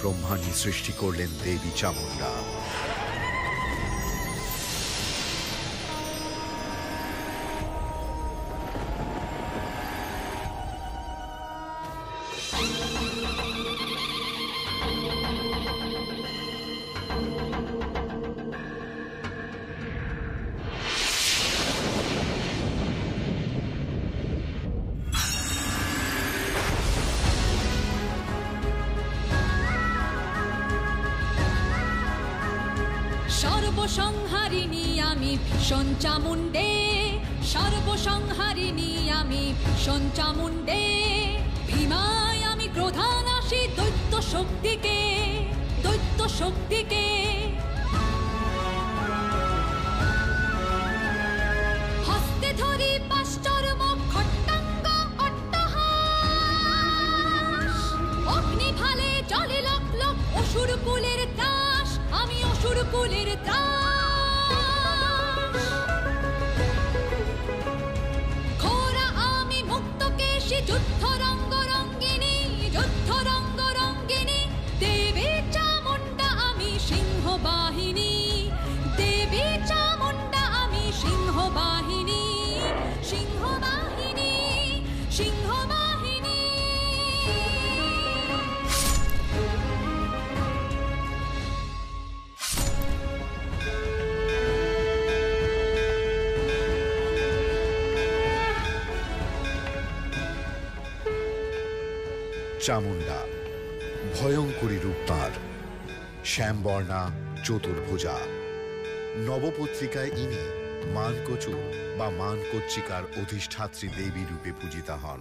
ব্রহ্মাণ্ডি সৃষ্টি করলেন দেবী চামুণ্ডা। সর্বসংহারিণী আমি ভীষণ চামুণ্ডে, সর্বসংহারিণী আমি ভীষণ চামুণ্ডে। ভীমায় আমি প্রধান আসি দৈত্য শক্তিকে, দৈত্য শক্তিকে। হস্তে ধরি পাশ্চর্ম খট্টাঙ্গ অট্টহাস, অগ্নি ভালে জলে লক লক অসুর কুলের ত্রাস, আমি অসুর কুলের ত্রাস। ঘোড়া আমি মুক্তকেশী যুদ্ধ রঙ্গ রঙ্গিনী, যুদ্ধ রঙ্গ রঙ্গিনী। দেবী চামুণ্ডা আমি সিংহ বাহিনী, দেবী চামুণ্ডা আমি সিংহ বাহিনী, সিংহ বাহিনী, সিংহ বাহিনী। চামুণ্ডা ভয়ঙ্করী রূপ তাঁর, শ্যামবর্ণা চতুর্ভুজা। নবপত্রিকায় ইনি মানকচুর বা মানকচ্চিকার অধিষ্ঠাত্রী দেবী রূপে পূজিতা হন।